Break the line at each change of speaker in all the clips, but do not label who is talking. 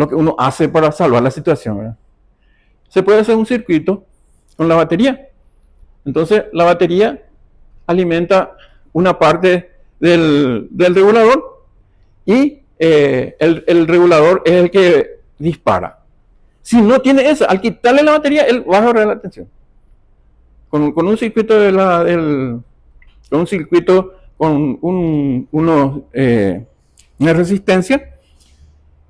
lo que uno hace para salvar la situación, ¿verdad? Se puede hacer un circuito con la batería. Entonces, la batería alimenta una parte del regulador y el regulador es el que dispara. Si no tiene eso, al quitarle la batería, él va a ahorrar la tensión. Con un circuito con un circuito con una resistencia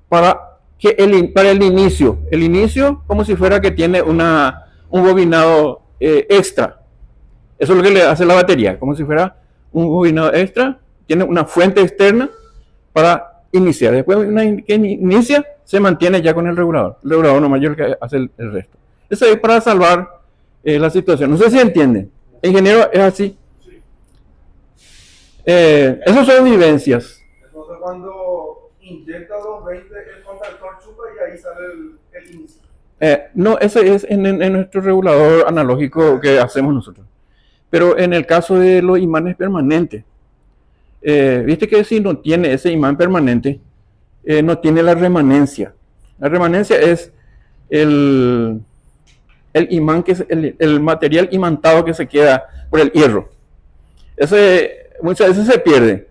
para el inicio como si fuera que tiene un bobinado extra. Eso es lo que le hace la batería, como si fuera un bobinado extra, tiene una fuente externa para iniciar. Después que inicia, se mantiene ya con el regulador no mayor que hace el resto. Eso es para salvar la situación. No sé si entienden. Ingeniero, es así. Esas son vivencias.
Entonces cuando inyecta 220, el contactor chupa y ahí sale el inicio.
No, ese es en nuestro regulador analógico que hacemos nosotros. Pero en el caso de los imanes permanentes, viste que si no tiene ese imán permanente, no tiene la remanencia. La remanencia es el imán, que es el material imantado que se queda por el hierro. Ese muchas veces se pierde.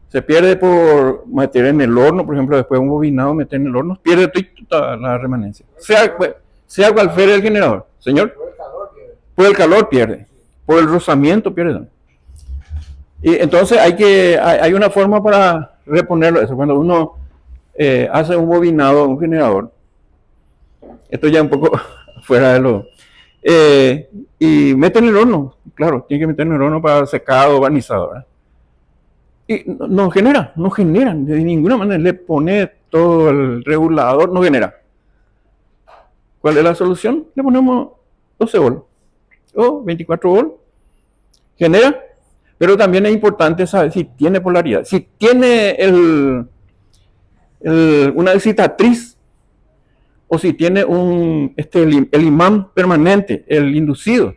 Se pierde por meter en el horno, por ejemplo, después de un bobinado, meter en el horno, pierde toda la remanencia. Sea cual fuera el generador. Señor,
Por el calor pierde.
por el calor pierde. Por el rozamiento pierde. Y entonces hay una forma para reponerlo. Eso cuando uno hace un bobinado, un generador, esto ya un poco fuera de lo... y mete en el horno, claro, tiene que meter en el horno para secado, barnizado, ¿verdad? Y no genera, de ninguna manera, le pone todo el regulador, no genera. ¿Cuál es la solución? Le ponemos 12 volts o 24 volts, genera, pero también es importante saber si tiene polaridad. Si tiene una excitatriz o si tiene el imán permanente, el inducido,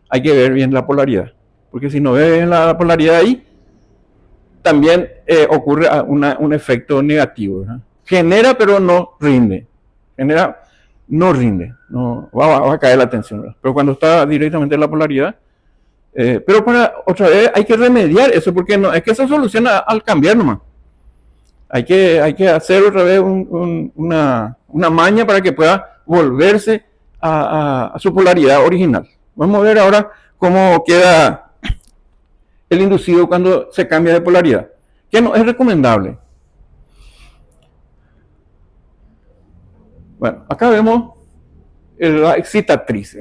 hay que ver bien la polaridad, porque si no ve la polaridad ahí, también ocurre un efecto negativo, ¿verdad? Genera pero no rinde, no va a caer la tensión, ¿verdad? Pero cuando está directamente en la polaridad, pero otra vez hay que remediar eso, porque no es que se soluciona al cambiar nomás. Hay que hacer otra vez una maña para que pueda volverse a su polaridad original. Vamos a ver ahora cómo queda el inducido cuando se cambia de polaridad, que no es recomendable. Bueno, acá vemos la excitatriz.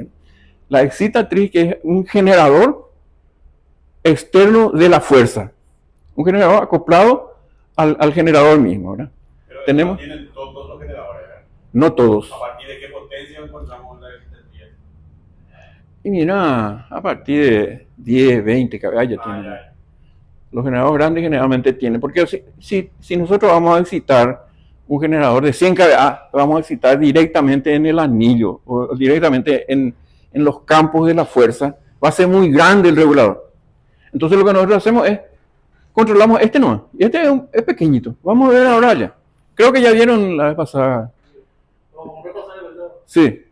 La excitatriz, que es un generador externo de la fuerza, un generador acoplado al generador mismo, ¿verdad?
Pero
tenemos,
tienen todos los generadores, ¿verdad?
No todos.
¿A partir de qué potencia encontramos la excitatriz?
Y mira, a partir de 10, 20 caballos tienen. Los generadores grandes generalmente tienen, porque si nosotros vamos a excitar un generador de 100 kVA, vamos a excitar directamente en el anillo o directamente en los campos de la fuerza, va a ser muy grande el regulador. Entonces lo que nosotros hacemos es, controlamos este nomás, y este es pequeñito. Vamos a ver ahora ya. Creo que ya vieron la vez pasada. Sí.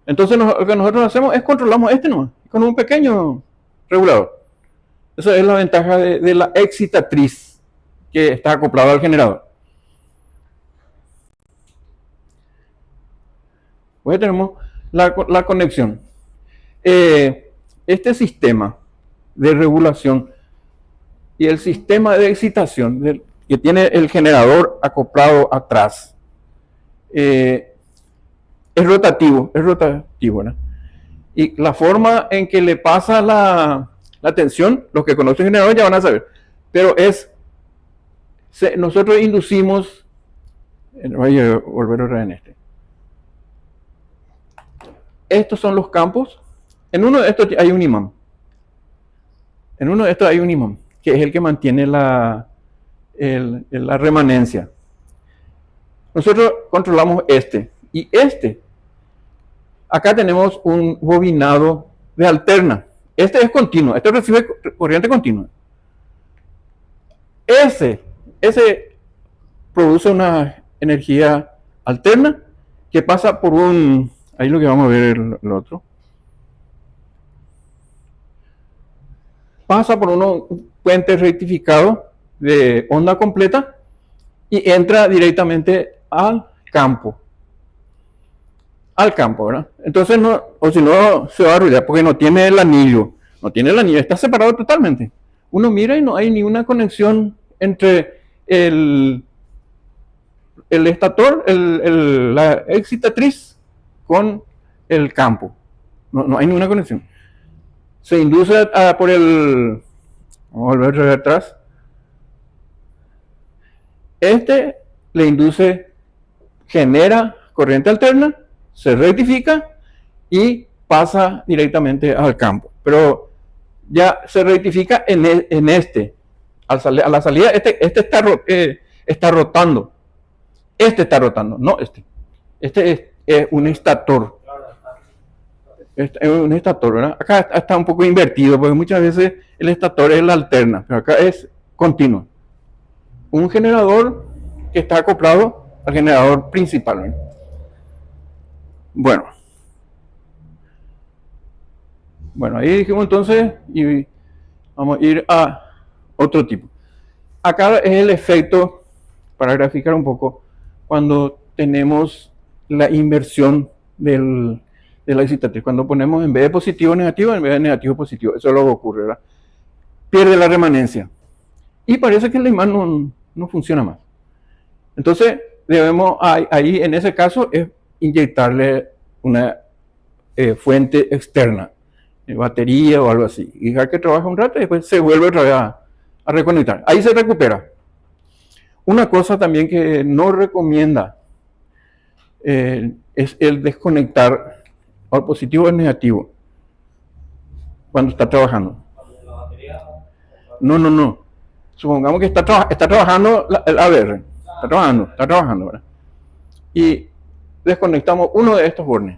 Entonces lo que nosotros hacemos es controlamos este nomás, con un pequeño regulador. Esa es la ventaja de la excitatriz que está acoplada al generador. Pues tenemos la conexión. Este sistema de regulación y el sistema de excitación que tiene el generador acoplado atrás es rotativo, ¿no? Y la forma en que le pasa la tensión, los que conocen el generador ya van a saber, pero nosotros inducimos, voy a volver otra vez en este. Estos son los campos. En uno de estos hay un imán. Que es el que mantiene la remanencia. Nosotros controlamos y acá tenemos un bobinado de alterna. Este es continuo, este recibe corriente continua. Ese produce una energía alterna que pasa por un, ahí lo que vamos a ver el otro, pasa por un puente rectificado de onda completa y entra directamente al campo, ¿verdad? Entonces no, o si no se va a arrullar porque no tiene el anillo, está separado totalmente. Uno mira y no hay ninguna conexión entre el estator, la excitatriz con el campo. No hay ninguna conexión. Se induce por el, vamos a volver atrás. Este le induce, genera corriente alterna, se rectifica y pasa directamente al campo. Pero ya se rectifica en este. A la salida, este está rotando. Este está rotando, no este. Este es un estator. Este es un estator, ¿verdad? Acá está un poco invertido, porque muchas veces el estator es la alterna, pero acá es continua. Un generador que está acoplado al generador principal, ¿verdad? Bueno, ahí dijimos entonces, y vamos a ir a otro tipo. Acá es el efecto, para graficar un poco, cuando tenemos la inversión de la excitatriz. Cuando ponemos en vez de positivo negativo, en vez de negativo positivo. Eso es lo que ocurre, ¿verdad? Pierde la remanencia. Y parece que el imán no funciona más. Entonces, debemos, ahí en ese caso, es inyectarle una fuente externa, batería o algo así. Y dejar que trabaje un rato y después se vuelve otra vez a reconectar. Ahí se recupera. Una cosa también que no recomienda es el desconectar al positivo o al negativo cuando está trabajando. No. Supongamos que está trabajando el ABR. Está trabajando, ¿verdad? Y desconectamos uno de estos bornes.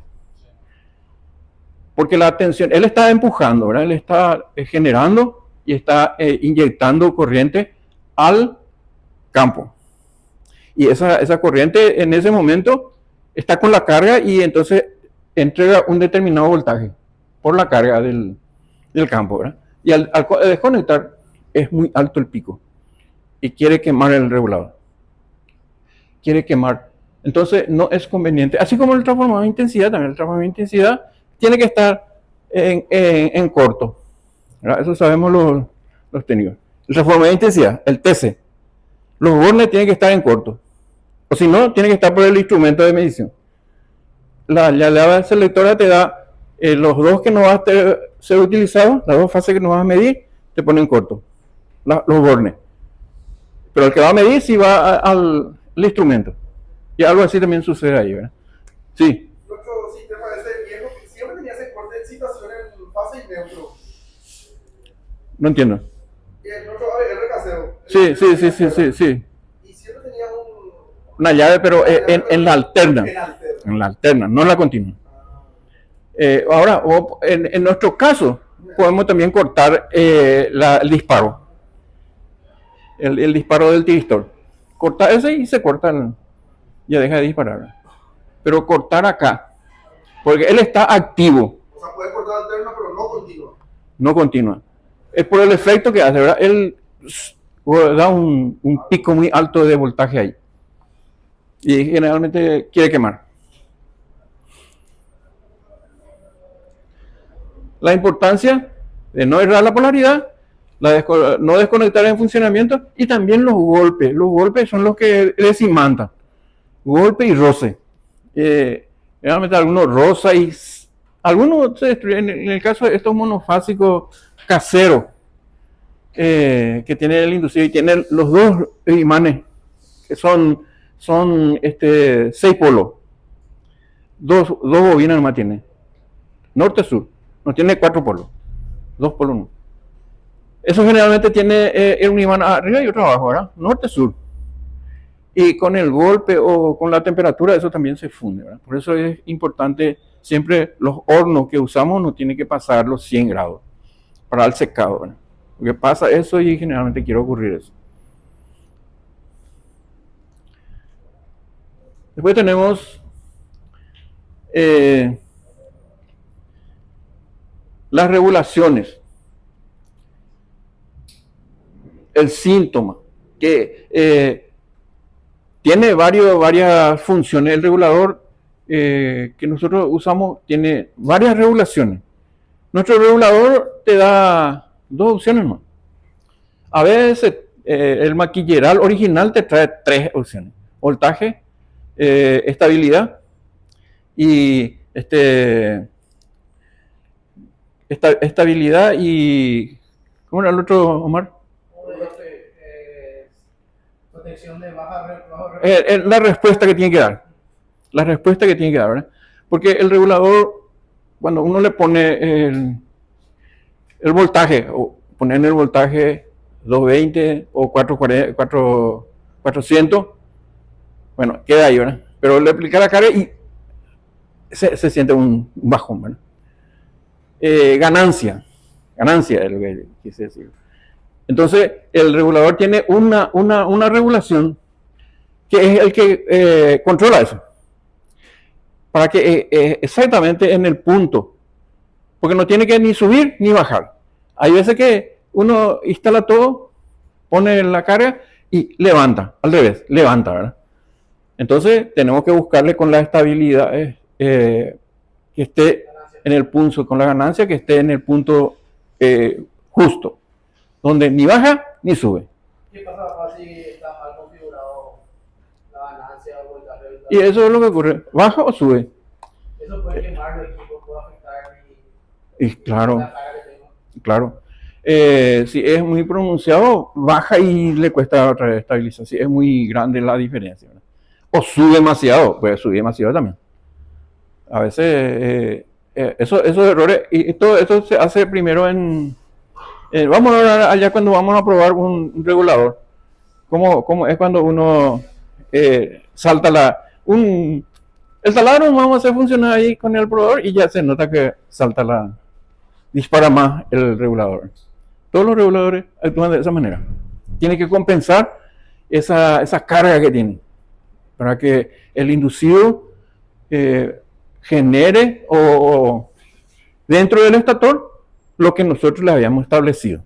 Porque la tensión, él está empujando, ¿verdad? Él está generando y está inyectando corriente al campo. Y esa corriente en ese momento está con la carga y entonces entrega un determinado voltaje por la carga del campo, ¿verdad? Y al desconectar es muy alto el pico y quiere quemar el regulador. Quiere quemar. Entonces no es conveniente. Así como el transformador de intensidad, también el transformador de intensidad tiene que estar en corto, ¿verdad? Eso sabemos los técnicos. El transformador de intensidad, el TC, los bornes tienen que estar en corto. O si no, tiene que estar por el instrumento de medición. La llave selectora te da los dos que no van a ser utilizados, las dos fases que no vas a medir, te ponen corto, los bornes. Pero el que va a medir sí va al instrumento. Y algo así también sucede ahí, ¿verdad? Sí.
Nuestro sistema ese viejo siempre tenía ese corte de excitación en fase y neutro.
No entiendo.
Y el nuestro ABR casero.
Sí.
Y siempre tenía
una llave, pero en la alterna. En la alterna, no en la continua. Ahora, en nuestro caso, podemos también cortar el disparo. El disparo del tiristor. Cortar ese y se corta, ya deja de disparar. Pero cortar acá, porque él está activo.
O sea, puede cortar alterna, pero no continua.
No continua. Es por el efecto que hace, ¿verdad? Él da un pico muy alto de voltaje ahí. Y generalmente quiere quemar. La importancia de no errar la polaridad, no desconectar en funcionamiento y también los golpes. Los golpes son los que desimantan. Golpe y roce. Realmente algunos roza y algunos se destruyen. En el caso de estos monofásicos caseros que tiene el inducido y tiene los dos imanes que son 6 polos. Dos bobinas nomás tiene. Norte-sur. No tiene 4 polos. 2 polos no. Eso generalmente tiene un imán arriba y otro abajo, ¿verdad? Norte-sur. Y con el golpe o con la temperatura eso también se funde, ¿verdad? Por eso es importante siempre los hornos que usamos no tienen que pasar los 100 grados para el secado, ¿verdad? Porque pasa eso y generalmente quiere ocurrir eso. Después tenemos las regulaciones, el síntoma, que tiene varias funciones. El regulador que nosotros usamos tiene varias regulaciones. Nuestro regulador te da dos opciones más. A veces el maquilleral original te trae tres opciones: voltaje, estabilidad y estabilidad y ¿cómo era el otro, Omar?
Protección de baja
La respuesta que tiene que dar. La respuesta que tiene que dar, ¿verdad? Porque el regulador, cuando uno le pone el voltaje, o poner el voltaje 220 o 400, bueno, queda ahí, ¿verdad? Pero le aplica la carga y se siente un bajón, ¿verdad? Ganancia es lo que quise decir. Entonces, el regulador tiene una regulación que es el que controla eso, para que exactamente en el punto, porque no tiene que ni subir ni bajar. Hay veces que uno instala todo, pone la carga y levanta, al revés, levanta, ¿verdad? Entonces tenemos que buscarle con la estabilidad que esté en el punto, con la ganancia que esté en el punto justo, donde ni baja ni sube.
¿Qué pasa si está mal configurado la ganancia o voltaje?
Y eso es lo que ocurre, baja o sube.
Eso puede quemar el equipo, puede afectar
Y claro,
la carga que tengo.
claro. Si es muy pronunciado, baja y le cuesta otra vez estabilizar. Si es muy grande la diferencia, ¿verdad? O sube demasiado, puede subir demasiado también. A veces esos errores, y todo eso se hace primero vamos a hablar allá cuando vamos a probar un regulador. ¿Cómo es cuando uno salta el taladro? Vamos a hacer funcionar ahí con el probador y ya se nota que dispara más el regulador. Todos los reguladores actúan de esa manera. Tiene que compensar esa carga que tiene para que el inducido genere o dentro del estator lo que nosotros le habíamos establecido.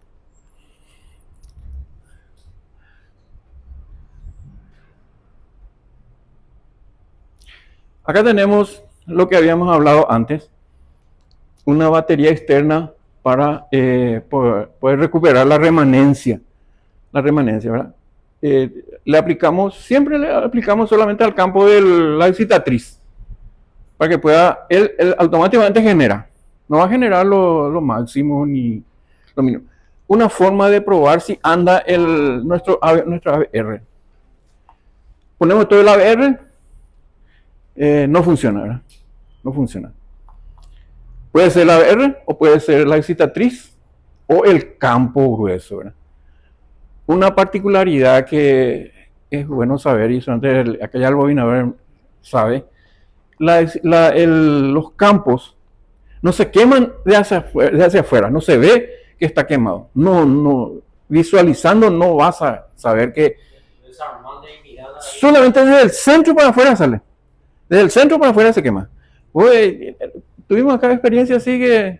Acá tenemos lo que habíamos hablado antes, una batería externa para poder recuperar la remanencia, ¿verdad? Siempre le aplicamos solamente al campo de la excitatriz, para que pueda, él automáticamente genera, no va a generar lo máximo ni lo mínimo. Una forma de probar si anda nuestro ABR. Ponemos todo el ABR, no funciona, ¿verdad? No funciona. Puede ser la ABR o puede ser la excitatriz o el campo grueso, ¿verdad? Una particularidad que es bueno saber, y solamente aquel bobinador sabe, los campos no se queman de hacia afuera, no se ve que está quemado. No, visualizando no vas a saber que solamente desde el centro para afuera sale. Desde el centro para afuera se quema. Tuvimos acá experiencia así que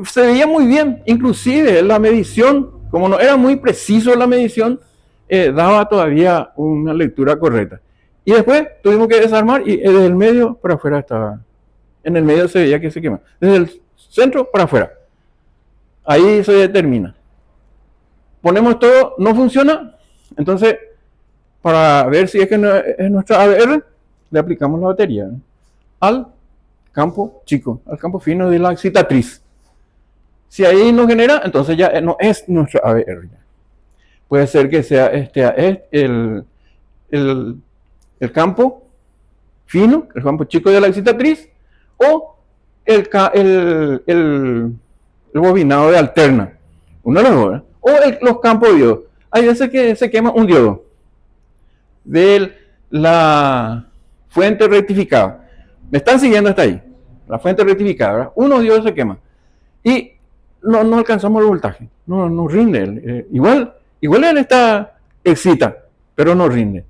se veía muy bien, inclusive la medición, como no era muy preciso la medición, daba todavía una lectura correcta. Y después tuvimos que desarmar y desde el medio para afuera estaba. En el medio se veía que se quema. Desde el centro para afuera. Ahí se determina. Ponemos todo, no funciona. Entonces, para ver si es que no es nuestra ABR, le aplicamos la batería, ¿no?, al campo chico, al campo fino de la excitatriz. Si ahí no genera, entonces ya no es nuestra ABR. Puede ser que sea el campo fino, el campo chico de la excitatriz, o el bobinado de alterna. Uno de los dos, ¿eh? O los campos diodo. Hay veces que se quema un diodo de la fuente rectificada. ¿Me están siguiendo hasta ahí? La fuente rectificada, ¿verdad? Uno diodo se quema. Y no alcanzamos el voltaje. No rinde. Igual él excita, pero no rinde.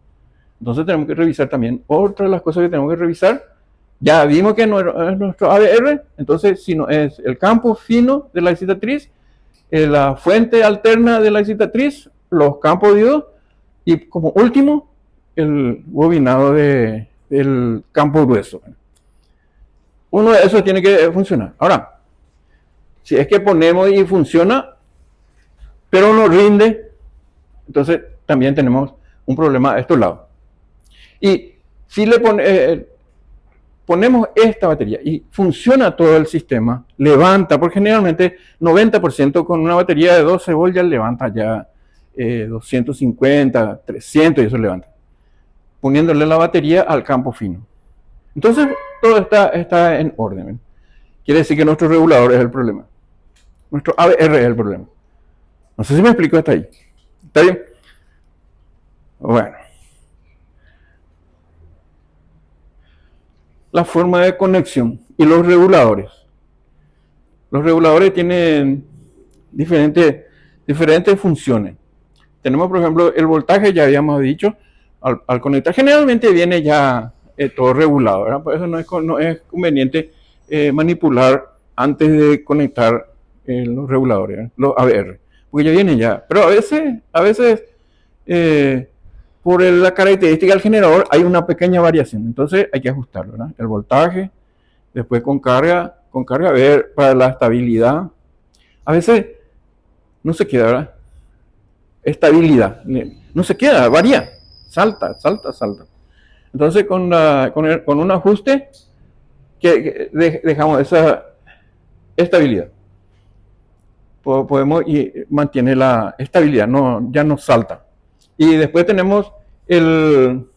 Entonces tenemos que revisar también. Otra de las cosas que tenemos que revisar, ya vimos que no es nuestro ABR, entonces si no es el campo fino de la excitatriz, la fuente alterna de la excitatriz, los campos diodos, y como último, el bobinado del campo grueso. Uno de esos tiene que funcionar. Ahora, si es que ponemos y funciona, pero no rinde, entonces también tenemos un problema a estos lados. Y si le ponemos esta batería y funciona todo el sistema, levanta, porque generalmente 90% con una batería de 12 volts ya levanta ya 250, 300 y eso levanta, poniéndole la batería al campo fino. Entonces todo está en orden. Quiere decir que nuestro regulador es el problema. Nuestro ABR es el problema. No sé si me explico hasta ahí. ¿Está bien? Bueno. La forma de conexión y los reguladores. Los reguladores tienen diferentes funciones. Tenemos, por ejemplo, el voltaje, ya habíamos dicho, al conectar. Generalmente viene ya todo regulado, ¿verdad? Por eso no es conveniente manipular antes de conectar los reguladores, ¿verdad? Los ABR, porque ya viene ya. Pero a veces por la característica del generador hay una pequeña variación, entonces hay que ajustarlo, ¿verdad? El voltaje, después con carga, a ver, para la estabilidad. A veces no se queda, ¿verdad? Estabilidad, no se queda, varía, salta. Entonces con un ajuste que dejamos esa estabilidad. Podemos y mantiene la estabilidad, ya no salta. Y después tenemos el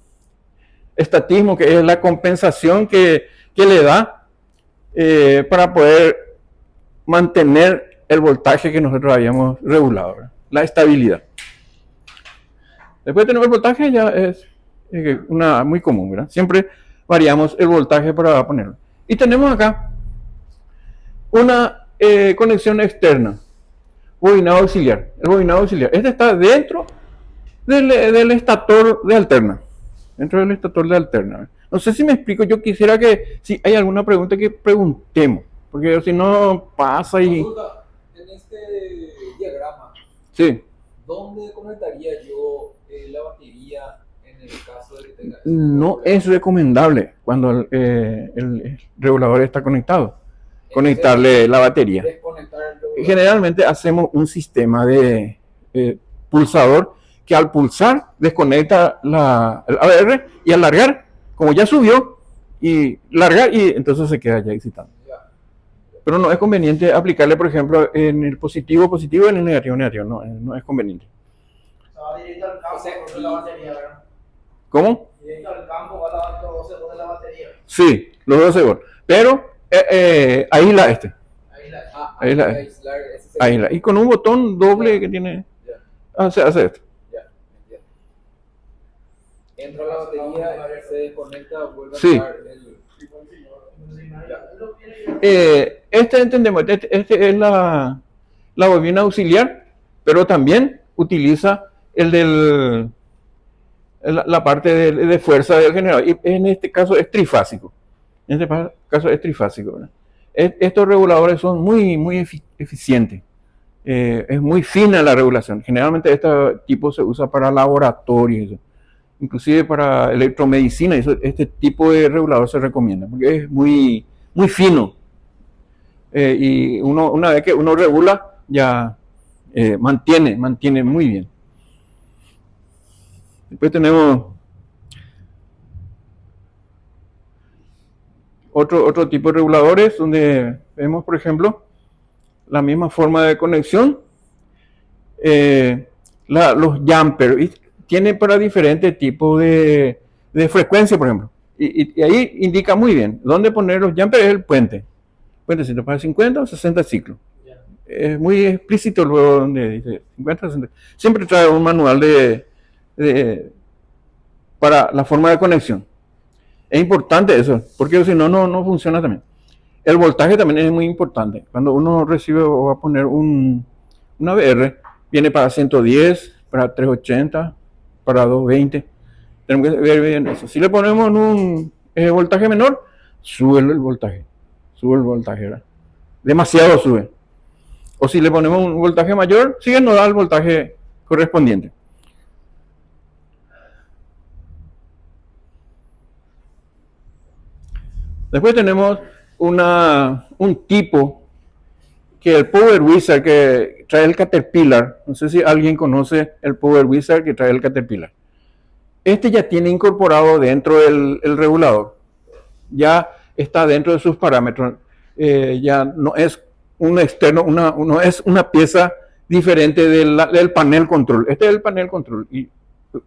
estatismo, que es la compensación que le da para poder mantener el voltaje que nosotros habíamos regulado, ¿verdad? La estabilidad. Después tenemos el voltaje, ya es una muy común, ¿verdad? Siempre variamos el voltaje para ponerlo. Y tenemos acá una conexión externa, bobinado auxiliar. El bobinado auxiliar, este está dentro del estator de alterna. Dentro del estator de alterna. No sé si me explico, yo quisiera que si hay alguna pregunta que preguntemos, porque si no pasa y...
En este diagrama,
Sí.
¿dónde conectaría yo la batería en el caso de que tenga...
No es recomendable cuando el regulador está conectado, conectarle la batería.
Desconectar el regulador.
Generalmente hacemos un sistema de pulsador que al pulsar desconecta el ABR y al largar, como ya subió, y largar y entonces se queda ya excitando. Pero no es conveniente aplicarle, por ejemplo, en el positivo y en el negativo, no es conveniente.
Va directo al campo de la batería, ¿verdad?
¿Cómo?
Directo al campo va a los 12 volts de la batería.
Sí, los 12 volts. Pero aísla este. Aísla. Y con un botón doble que tiene, hace esto.
Entra la batería, se desconecta, vuelve
Sí.
a entrar
Entendemos, este es la bobina auxiliar, pero también utiliza la parte de fuerza del generador, y en este caso es trifásico. ¿Verdad? Estos reguladores son muy eficientes. Es muy fina la regulación. Generalmente este tipo se usa para laboratorios, inclusive para electromedicina. Este tipo de regulador se recomienda porque es muy fino. Y una vez que uno regula, ya mantiene muy bien. Después tenemos otro tipo de reguladores donde vemos, por ejemplo, la misma forma de conexión. Los jumpers tienen para diferentes tipos de frecuencia, por ejemplo. Y ahí indica muy bien dónde poner los jumpers. Es el puente. Puentecito para 50 o 60 ciclos. Es muy explícito luego donde dice 50 o 60. Siempre trae un manual para la forma de conexión. Es importante eso, porque si no funciona también. El voltaje también es muy importante. Cuando uno recibe o va a poner una VR, viene para 110, para 380, para 220. Tenemos que ver bien eso. Si le ponemos en un voltaje menor, sube el voltaje. Sube el voltaje, ¿verdad? Demasiado sube. O si le ponemos un voltaje mayor, sigue no da el voltaje correspondiente. Después tenemos un tipo que el Power Wizard que trae el Caterpillar. No sé si alguien conoce el Power Wizard que trae el Caterpillar. Este ya tiene incorporado dentro del regulador. Ya está dentro de sus parámetros. Ya no es un externo, no es una pieza diferente del panel control. Este es el panel control y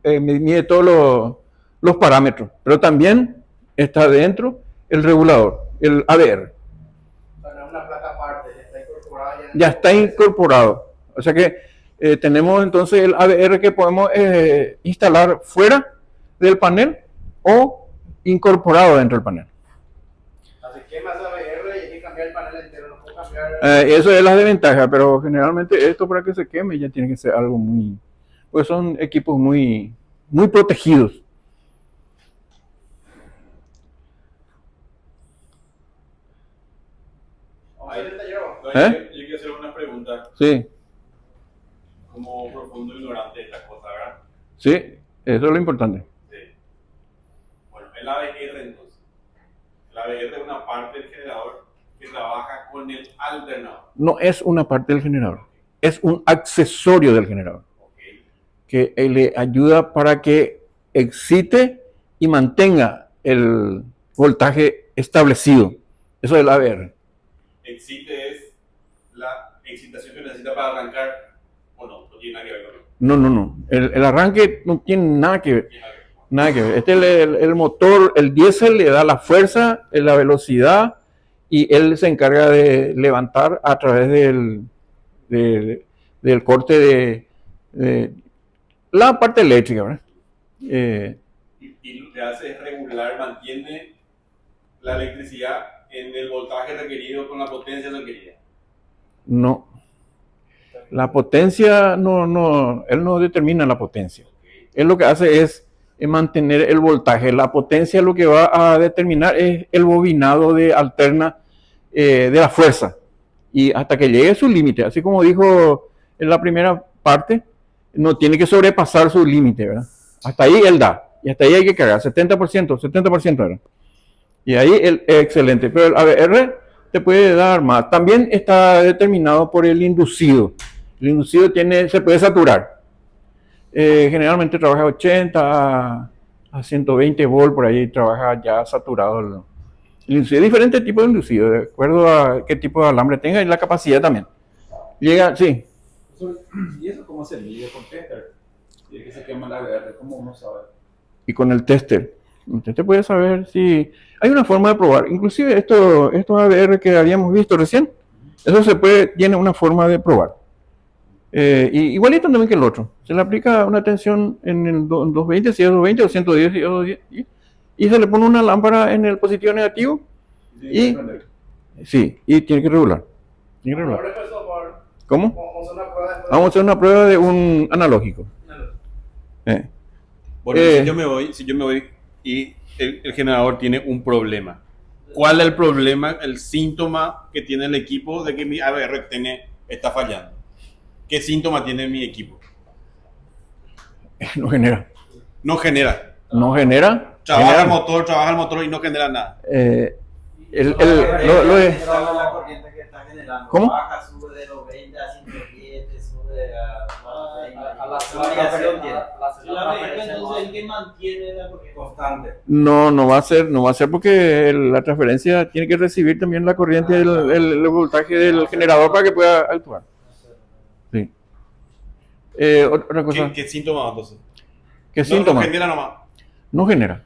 mide todos los parámetros, pero también está dentro el regulador, el ABR.
Para una placa aparte, está incorporada
Ya está incorporado. O sea que tenemos entonces el ABR que podemos instalar fuera del panel o incorporado dentro del panel.
Así que más ABR y hay que cambiar el panel entero, no puedo cambiar.
Eso es la desventaja, pero generalmente esto para que se queme ya tiene que ser algo muy... Pues son equipos muy protegidos.
Vamos a ver el taller abajo.
No,
¿Eh?
yo quiero hacer una pregunta
Sí,
como profundo ignorante de esta cosa, ¿verdad?
sí, eso es lo importante.
Sí. Bueno, el ABR entonces. El ABR es una parte del generador que trabaja con el alternador.
No es una parte del generador, es un accesorio del generador
Ok.
que le ayuda para que excite y mantenga el voltaje establecido. Eso es el ABR.
Excite es la excitación que necesita para arrancar o no, no tiene nada que ver con eso.
No. El arranque no tiene nada que ver.
Tiene nada que ver.
Nada que ver. Este es el motor, el diésel le da la fuerza, la velocidad y él se encarga de levantar a través del corte de la parte eléctrica, ¿verdad?
Y lo que hace es regular, mantiene la electricidad en el voltaje requerido con la potencia requerida.
No. La potencia, él no determina la potencia.
Ok.
Él lo que hace es mantener el voltaje. La potencia lo que va a determinar es el bobinado de alterna de la fuerza. Y hasta que llegue a su límite, así como dijo en la primera parte, no tiene que sobrepasar su límite, ¿verdad? Hasta ahí él da. Y hasta ahí hay que cargar, 70% era. Y ahí excelente. Pero el ABR te puede dar más. También está determinado por el inducido. El inducido se puede saturar. Generalmente trabaja 80 a 120 volts, por ahí trabaja ya saturado el inducido. Diferentes tipos de inducido, de acuerdo a qué tipo de alambre tenga y la capacidad también. Llega, sí.
¿Y eso cómo se mide con tester? Si es que se quema la ABR, ¿cómo uno sabe?
Y con el tester. Usted puede saber si... Hay una forma de probar. Inclusive estos ABR que habíamos visto recién, eso tiene una forma de probar. Y igualito también que el otro. Se le aplica una tensión en el 220, si es 220, o 110, si es 210, y se le pone una lámpara en el positivo negativo. Y tiene que regular. Tiene que regular.
Ahora empezó por.
¿Cómo?
Vamos a hacer una prueba después.
Vamos a hacer una prueba de un analógico.
Bueno, si yo me voy y el generador tiene un problema. ¿Cuál es el problema, el síntoma que tiene el equipo de que mi ABR está fallando? ¿Qué síntoma tiene mi equipo?
No genera.
No genera.
No genera.
Trabaja el motor y no genera nada.
La corriente que está generando.
¿Cómo?
Baja, sube de los 20 a 110, sube a
la
variación tiene.
entonces el que mantiene la corriente
Constante.
No va a ser porque la transferencia tiene que recibir también la corriente el voltaje del generador para que pueda actuar. Sí. Otra cosa.
¿Qué síntoma entonces?
¿Qué
No
síntoma?
genera nomás.
No genera.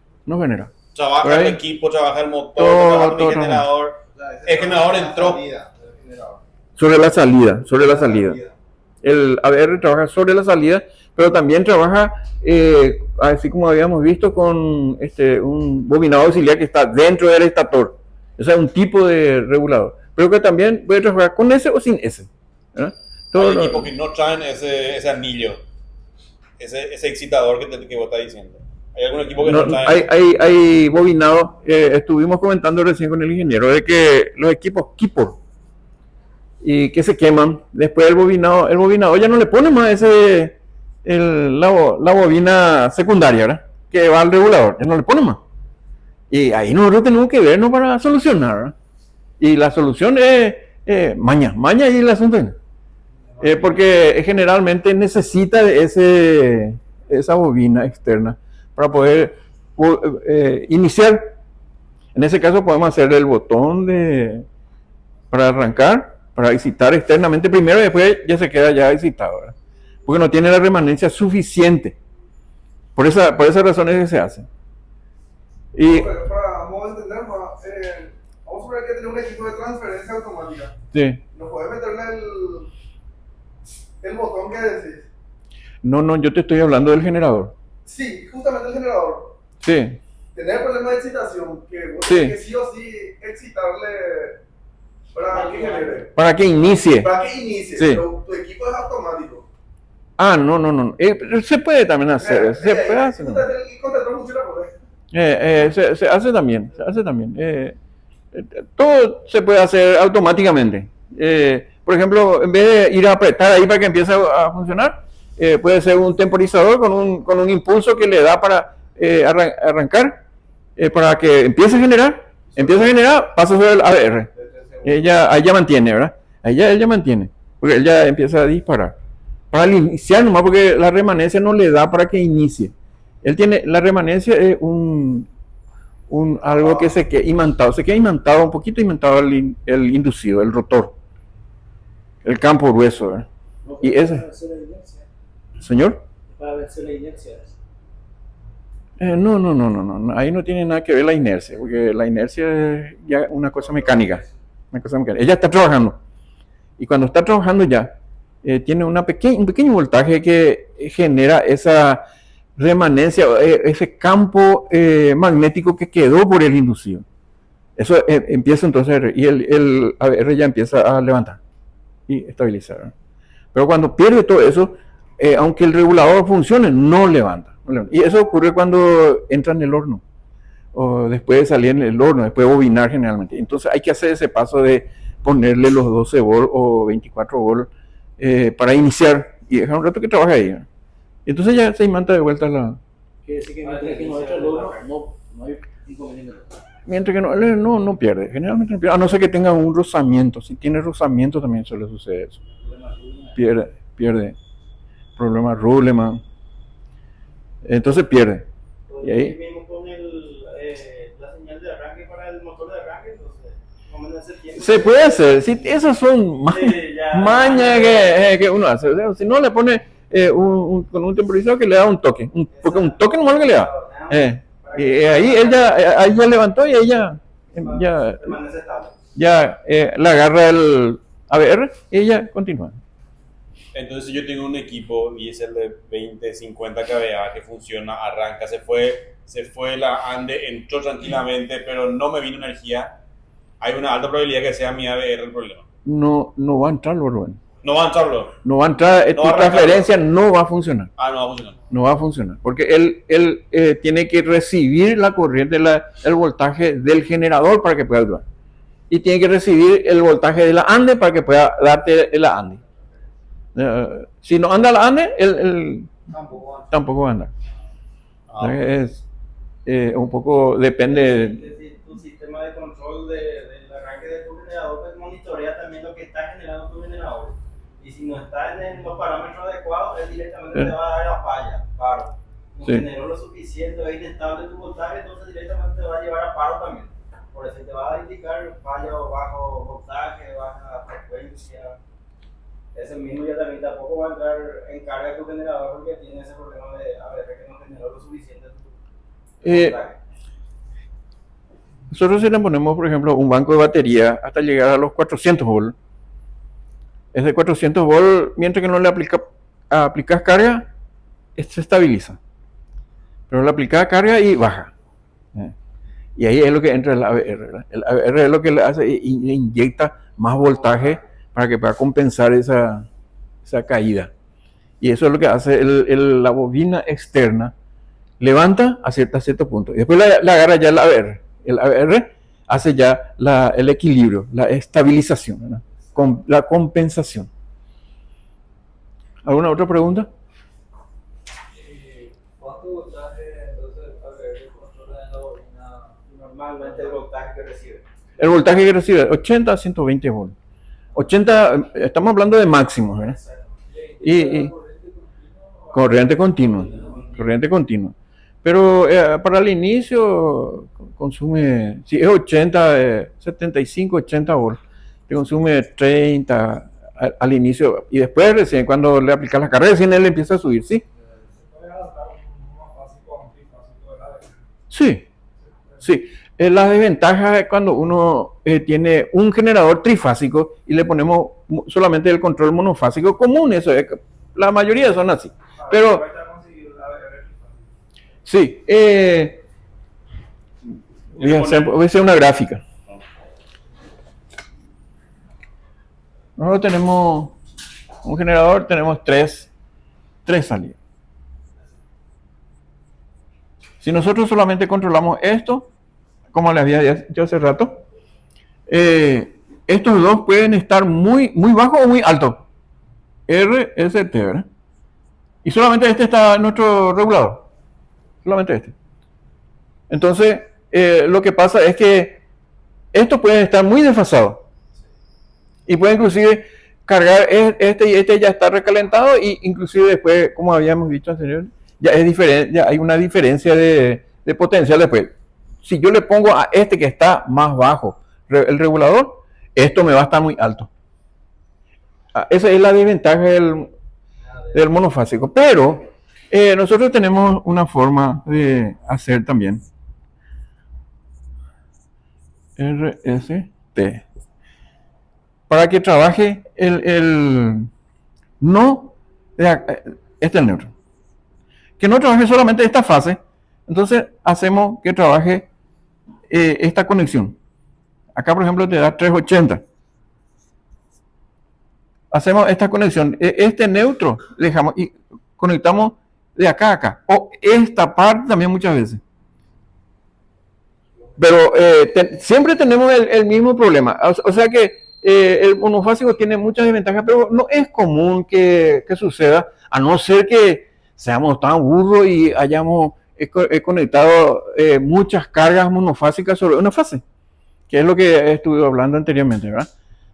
Trabaja
Por
el
ahí.
equipo, trabaja el motor,
Todo,
trabaja
todo,
el generador. El generador entró.
Sobre la salida. El ABR trabaja sobre la salida, pero también trabaja, así como habíamos visto, con un bobinado auxiliar que está dentro del estator. O sea, un tipo de regulador. Pero que también puede trabajar con ese o sin ese. ¿Verdad?
Hay equipos que no traen ese anillo, ese excitador que vos estás diciendo. Hay algún equipo que
No,
no trae.
hay bobinados, estuvimos comentando recién con el ingeniero de que los equipos Kipor y que se queman, después el bobinado ya no le pone más la bobina secundaria, ¿verdad? Que va al regulador, ya no le pone más. Y ahí nosotros tenemos que vernos para solucionar, ¿verdad? Y la solución es maña y el asunto es, porque generalmente necesita de esa bobina externa para poder iniciar. En ese caso podemos hacer el botón para arrancar, para excitar externamente primero y después ya se queda ya excitado, ¿verdad? Porque no tiene la remanencia suficiente. Por esa razón es que se hace. Y
Para modo de entender, vamos a suponer que tiene un equipo de transferencia automática.
sí.
¿Nos puedes meterle el botón que decís?
No, yo te estoy hablando del generador.
Sí, justamente el generador.
Sí.
Tener problemas de excitación, que vos
Sí.
tenés que sí o sí excitarle para que genere.
Para que inicie.
Para que inicie,
Sí.
pero tu equipo es automático.
Ah, no. Se puede también hacer. Se puede hacer.
Justamente el contentor funciona por eso.
Se hace también. Todo se puede hacer automáticamente. Por ejemplo, en vez de ir a apretar ahí para que empiece a funcionar, puede ser un temporizador con un impulso que le da para arrancar, para que empiece a generar, pasa sobre el ABR. Ahí ya mantiene, ¿verdad? Él ya mantiene, porque él ya empieza a disparar. Para iniciar nomás, porque la remanencia no le da para que inicie. La remanencia es algo que se queda imantado, un poquito imantado el inducido, el rotor, el campo grueso, ¿verdad? Y ese, señor,
Para vencer la inercia.
no, ahí no tiene nada que ver la inercia, porque la inercia es ya una cosa mecánica, Ella está trabajando, y cuando está trabajando ya, tiene un pequeño voltaje que genera esa remanencia, ese campo magnético que quedó por el inducido. Eso empieza entonces, y el ABR ya empieza a levantar y estabilizar, ¿verdad? Pero cuando pierde todo eso, aunque el regulador funcione, no levanta. Y eso ocurre cuando entra en el horno, o después de salir en el horno, después de bobinar generalmente. Entonces hay que hacer ese paso de ponerle los 12 volt o 24 volt para iniciar y dejar un rato que trabaje ahí, ¿verdad? Y entonces ya se imanta de vuelta
Quiere decir que mientras que no entra el horno, no hay inconveniente.
mientras que no pierde, generalmente no pierde, a no ser que tenga un rozamiento. Si tiene rozamiento también suele suceder eso. Pierde. Problema Ruleman. Entonces pierde. Y ahí
mismo con la señal de arranque para el motor de arranque, entonces, más o menos ese tiempo.
se puede hacer. Si esas son mañas que uno hace. O sea, si no le pone con un temporizador que le da un toque. Porque un toque nomás lo que le da. Y ahí ahí ya levantó y ahí ya
Permanece estable.
le agarra el ABR y ella continúa.
Entonces, si yo tengo un equipo y es el de 20, 50 kVA que funciona, arranca, se fue la ande, entró tranquilamente, pero no me vino energía, hay una alta probabilidad que sea mi ABR el problema.
No va a entrar, Rubén.
No va a entrarlo.
No va a entrar,
No
tu
va a arrancar.
transferencia no va a funcionar.
Ah, no va a funcionar.
No va a funcionar. Porque él tiene que recibir la corriente, el voltaje del generador para que pueda actuar. Y tiene que recibir el voltaje de la ande para que pueda darte la ande. Si no anda la ande, él tampoco va a andar.
Ah,
Es un poco, depende.
Es decir, tu sistema de control del arranque de tu generador pues monitorea también lo que está generando tu generador. Y si no está en los parámetros adecuados, él directamente te va a dar la falla, paro. No
Sí.
generó lo suficiente, es inestable tu voltaje, entonces directamente te va a llevar a paro también. Por eso te va a indicar falla o bajo voltaje, baja frecuencia. Ese mismo ya también tampoco va a entrar en carga de tu generador porque tiene ese problema de ABR que no generó lo suficiente tu voltaje.
Nosotros si le ponemos, por ejemplo, un banco de batería hasta llegar a los 400 volts, ese 400 volts, mientras que no le aplicas carga, se estabiliza. Pero le aplicas carga y baja. Y ahí es lo que entra el ABR, ¿verdad? El ABR es lo que le hace y le inyecta más voltaje para que pueda compensar esa caída. Y eso es lo que hace la bobina externa, levanta a cierto punto. Y después la agarra ya el ABR. El ABR hace ya el equilibrio, la estabilización, ¿verdad? La compensación. ¿Alguna otra pregunta?
¿Cuánto voltaje entonces ABR controla en la bobina?
Normalmente el voltaje que recibe.
El voltaje que recibe 80 a 120 volts. 80, estamos hablando de máximos, ¿verdad? Y corriente continua. Corriente continua. Pero para el inicio consume, si es 80, 75, 80 volts, te consume 30 al inicio. Y después, recién, cuando le aplicas la carga, recién él empieza a subir, ¿sí?
puede adaptar un monofásico a un trifásico de la vez.
Sí, sí. La desventaja es cuando uno tiene un generador trifásico y le ponemos solamente el control monofásico común. Eso es, la mayoría son así. Pero
Cuesta conseguir la ABR trifásico.
sí, voy a hacer una gráfica. Nosotros tenemos un generador, tenemos tres salidas. Si nosotros solamente controlamos esto, como les había dicho hace rato, estos dos pueden estar muy bajo o muy alto. RST, ¿verdad? Y solamente este está en nuestro regulador. Solamente este. Entonces, lo que pasa es que estos pueden estar muy desfasados. Y puede inclusive cargar este y este ya está recalentado y inclusive después, como habíamos dicho anterior, ya es diferente, ya hay una diferencia de potencial después. Si yo le pongo a este que está más bajo el regulador, esto me va a estar muy alto. Esa es la desventaja del monofásico. Pero nosotros tenemos una forma de hacer también. RST. Para que trabaje no, este es el neutro. Que no trabaje solamente esta fase, entonces hacemos que trabaje esta conexión. Acá, por ejemplo, te da 380. Hacemos esta conexión. Este neutro dejamos y conectamos de acá a acá. O esta parte también muchas veces. Pero siempre tenemos el mismo problema. O sea que el monofásico tiene muchas desventajas, pero no es común que suceda, a no ser que seamos tan burros y hayamos conectado muchas cargas monofásicas sobre una fase, que es lo que estuve hablando anteriormente, ¿verdad?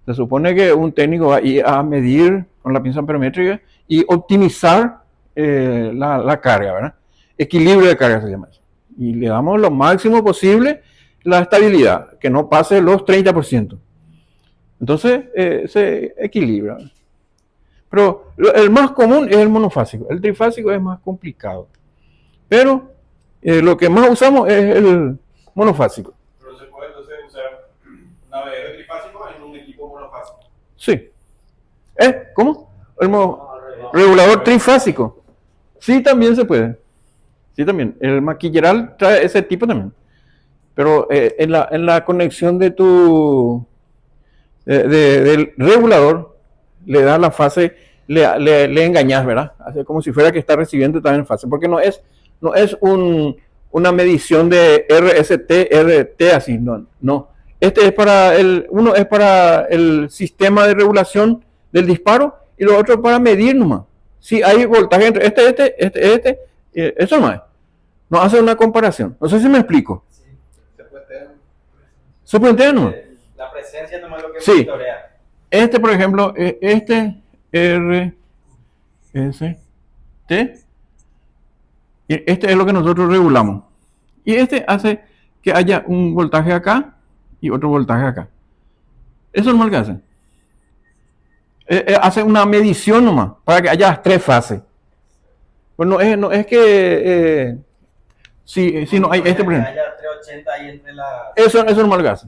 Se supone que un técnico va a ir a medir con la pinza amperométrica y optimizar la carga, ¿verdad? Equilibrio de carga se llama eso. Y le damos lo máximo posible la estabilidad, que no pase los 30%. Entonces se equilibra. Pero el más común es el monofásico. El trifásico es más complicado. Pero lo que más usamos es el monofásico.
Pero se puede entonces usar una ABR trifásico en un equipo monofásico.
Sí. ¿Cómo? El regulador trifásico. Sí, también se puede. Sí, también. El maquilleral trae ese tipo también. Pero en la conexión de del regulador, le da la fase, le engañas, ¿verdad? Hace como si fuera que está recibiendo también fase, porque no es una medición de RST, RT, así, no. Este es uno es para el sistema de regulación del disparo y lo otro para medir nomás. Si hay voltaje entre eso no es. No hace una comparación. No sé si me explico. ¿Se puede entender nomás?
La presencia nomás lo que
sí.
monitorea.
Este, por ejemplo, este RST, y este es lo que nosotros regulamos. Y este hace que haya un voltaje acá y otro voltaje acá. Eso es lo que hace. Hace una medición nomás para que haya 3 fases. Pues no es que si no hay este, por ejemplo.
Que haya 380 ahí entre la...
Eso es lo que hace.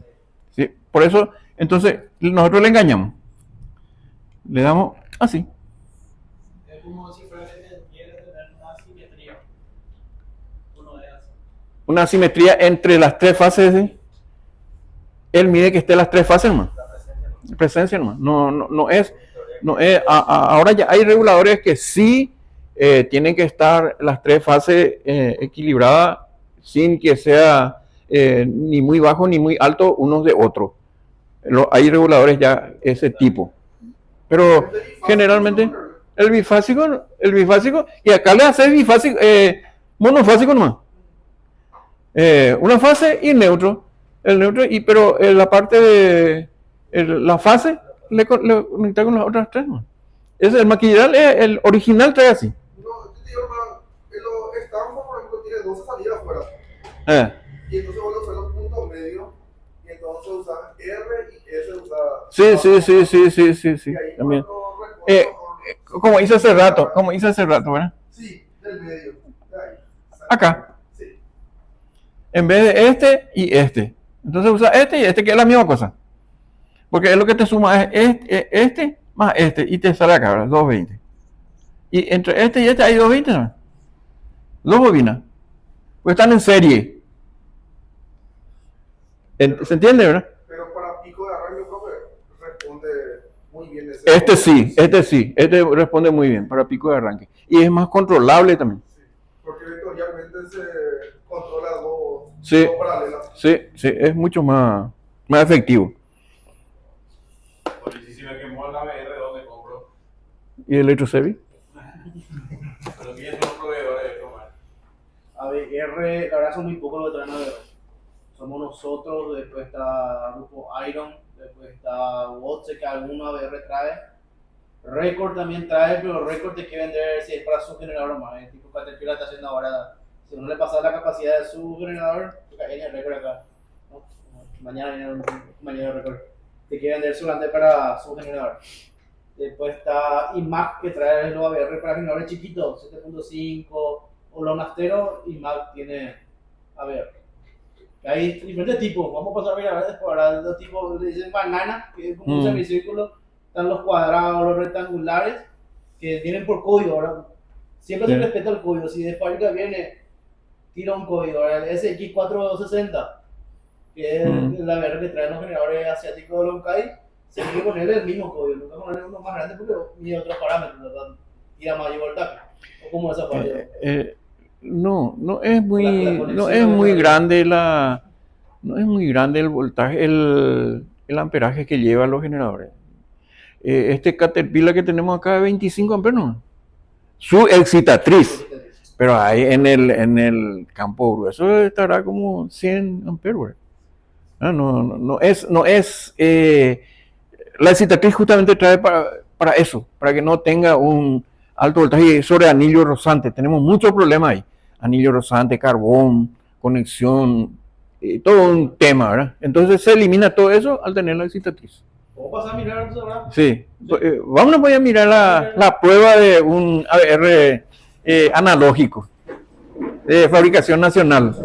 ¿Sí? Por eso, entonces, nosotros le engañamos. Le damos así.
Es como si fuera que quiere tener una simetría. Uno es así.
Una simetría entre las 3 fases. ¿Sí? Él mide que esté las 3 fases nomás. Presencia nomás. No es. Ahora ya hay reguladores que sí tienen que estar las tres fases equilibradas sin que sea ni muy bajo ni muy alto unos de otros. Hay reguladores ya ese tipo. Pero generalmente el bifásico, y acá le haces bifásico, monofásico nomás. Una fase y neutro. El neutro, pero la parte de la fase le conecta con las otras tres, ¿no? El maquillal, el original trae así.
No, te digo, el estampa, por ejemplo, tiene 12 salidas afuera. Y entonces vos usas los puntos medios. Y entonces usas R y S
Sí, también. Como hice hace rato, ¿verdad?
Sí, del medio. De ahí.
Acá.
Sí.
En vez de este y este. Entonces usa este y este, que es la misma cosa. Porque es lo que te suma es este más este. Y te sale acá, ¿verdad? 220. Y entre este y este hay 220, ¿no? Dos bobinas. Pues están en serie. ¿Se entiende, verdad?
Pero para pico de arranque, profe, responde muy bien ese.
Este responde muy bien para pico de arranque. Y es más controlable también.
Sí, porque vectorialmente se controla dos paralelas.
Sí, es mucho más efectivo.
Oye, si me quemó la VR, ¿dónde compro?
¿Y el Electrosevi?
Pero ¿quiénes son los proveedores de tomar?
ABR, la verdad son muy pocos los que traen ABR. Somos nosotros, después está Grupo Iron, después está Watts, que alguno ABR trae. Record también trae, pero Record te quiere vender si es para su generador más. El tipo Caterpillar está haciendo ahora, si uno le pasa la capacidad de su generador, viene el Record acá. ¿No? Mañana viene un compañero de Record. Te quiere vender solamente para su generador. Después está IMAC, que trae los ABR para generadores chiquitos, 7.5 o los nafteros. IMAC tiene ABR. Hay diferentes tipos, vamos a pasar a mirar después. Ahora los tipos le dicen banana, que es como un semicírculo. Están los cuadrados, los rectangulares, que vienen por código. Ahora siempre se respeta el código. Si de fábrica viene, tira un código. Ahora el SX460, que es la VR que traen los generadores asiáticos de Lonkai, se tiene que ponerle el mismo código. Nunca ponerle uno más grande porque mide otros parámetros, ¿verdad? Tira mayor voltaje. ¿O cómo es esa parte?
No es muy grande no es muy grande el voltaje, el amperaje que llevan los generadores. Este Caterpillar que tenemos acá es 25 amperes, ¿no? Su excitatriz, pero ahí en el campo grueso estará como 100 amperes. No es la excitatriz justamente trae para eso, para que no tenga un alto voltaje sobre anillo rozante. Tenemos muchos problemas ahí. Anillo rozante, carbón, conexión, todo un tema, ¿verdad? Entonces se elimina todo eso al tener la excitatriz.
¿Cómo pasar a mirar entonces ahora?
Sí. Vamos a mirar la prueba de un ABR analógico de fabricación nacional.